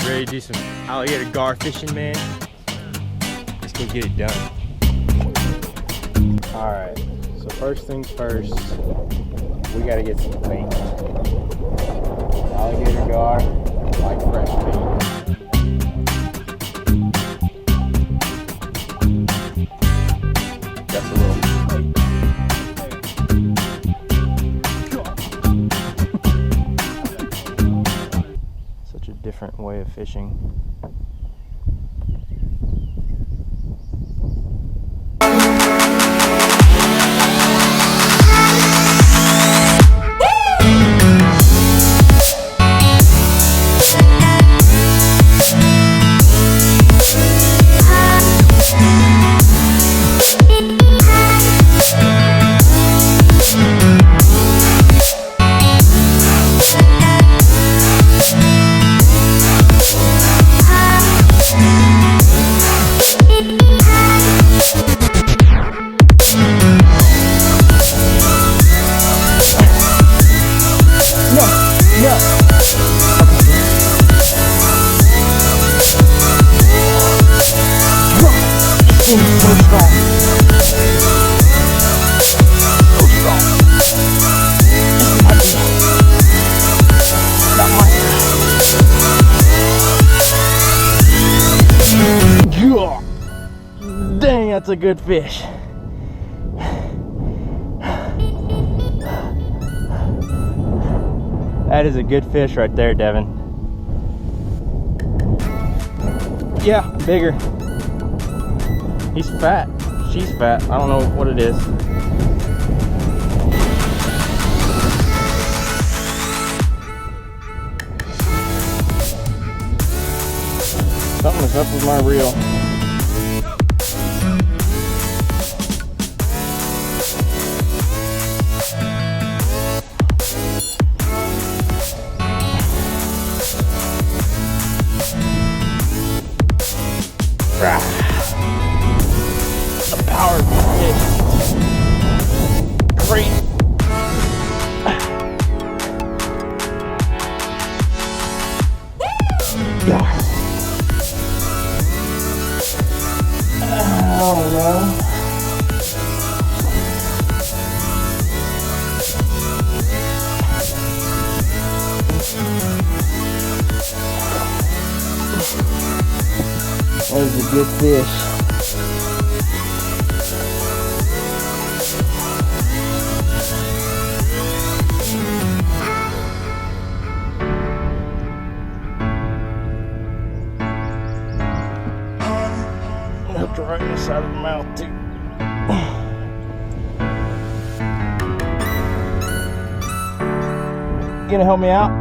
Ready to do some alligator gar fishing, man? Let's go get it done. Alright, so first things first, we gotta get some bait. Alligator gar, like fresh bait. That's a little. Such a different way of fishing. Dang, that's a good fish. That is a good fish right there, Devin. Yeah, bigger. He's fat. She's fat. I don't know what it is. Something is up with my reel. A powerful fish. Great. Oh no. That was a good fish. Hooked right in the side of the mouth too. You gonna help me out?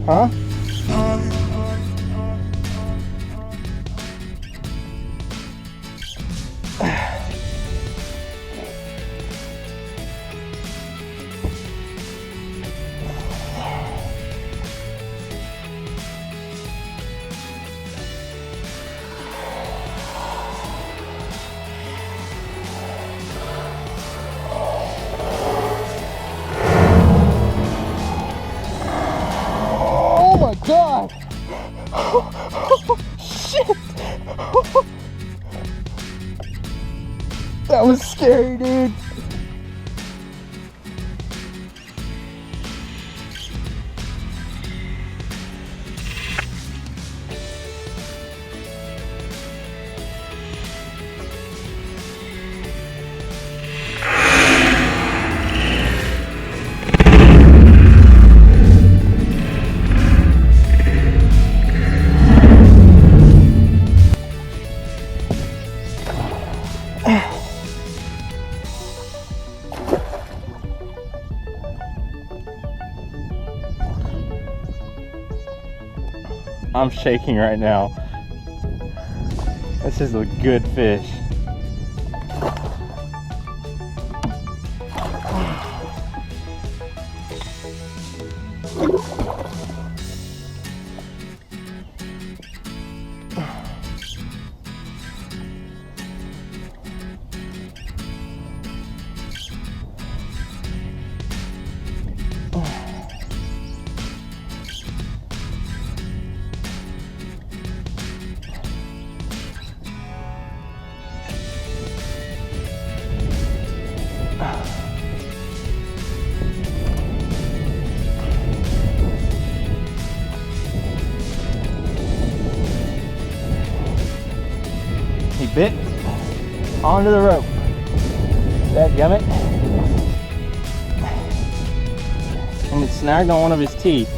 Huh? Oh my God! Oh, shit! That was scary, dude. I'm shaking right now. This is a good fish. bit onto the rope. Dadgummit. And it snagged on one of his teeth.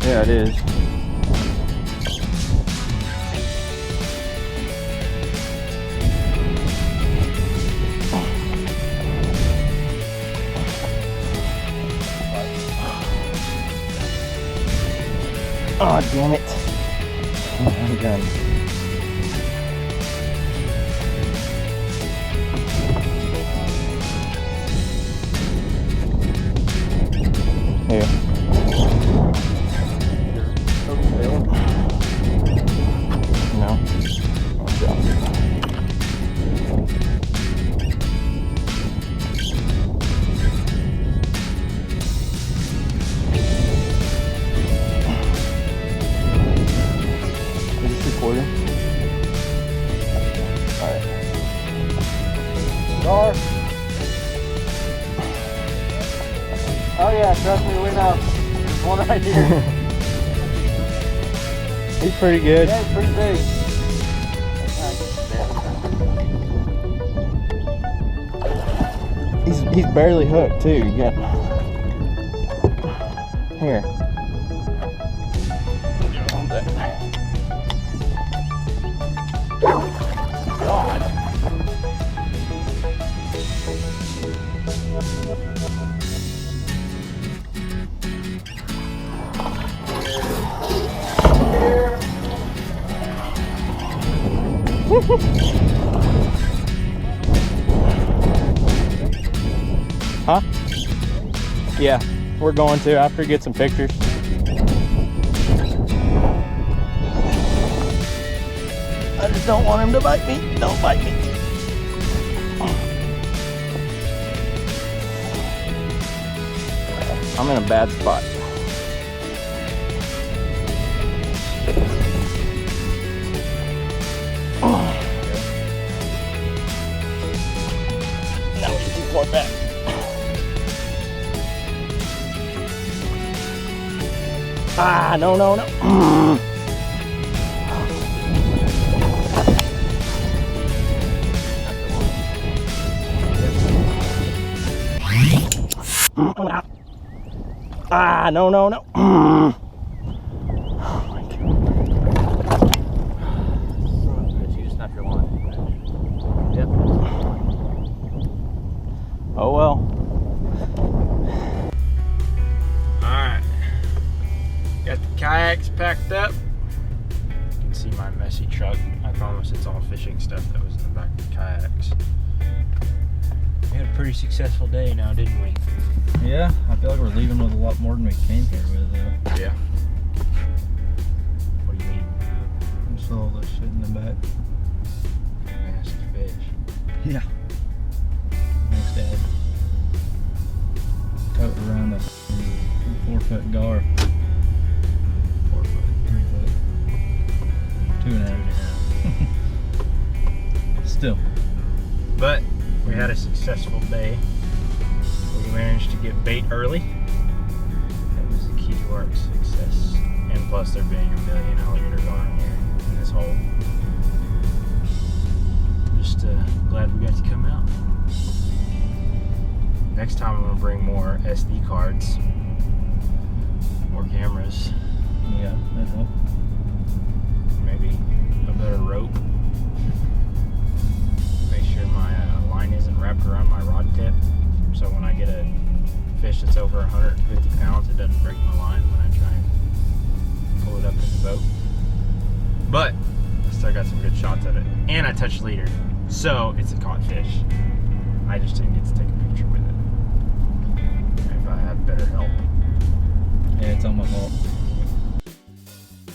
Yeah, it is. Oh, damn it. I'm done. Here. No. Is this recording? Alright. Gar. Oh yeah, trust me, we know. There's one right here. He's pretty good. Yeah, he's pretty big. He's barely hooked too. You got here. God. Huh? Yeah, we're going to after we get some pictures. I just don't want him to bite me. Don't bite me. I'm in a bad spot. Now he's too far back. Ah, no, no, no. Ah, no, no, no. Oh my God. You snap your line. Yep. Oh well. Alright. Got the kayaks packed up. You can see my messy truck. I promise it's all fishing stuff that was in the back of the kayaks. We had a pretty successful day now, didn't we? Yeah, I feel like we're leaving with a lot more than we came here with. Yeah. What do you mean? I saw all this shit in the back. Massive fish. Yeah. Thanks, Dad. Toting around a 4-foot gar. 4 foot. 3 foot. 2.5. Still. But we had a successful day. We managed to get bait early. That was the key to our success. And plus there being a million alligator gar in here in this hole. Just glad we got to come out. Next time I'm going to bring more SD cards. More cameras. Yeah, that'd help. Maybe a better rope. Make sure my line isn't wrapped around my rod tip. So when I get a fish that's over 150 pounds, it doesn't break my line when I try and pull it up in the boat. But I still got some good shots at it. And I touched leader. So it's a caught fish. I just didn't get to take a picture with it. If I had better help. Yeah, it's on my fault.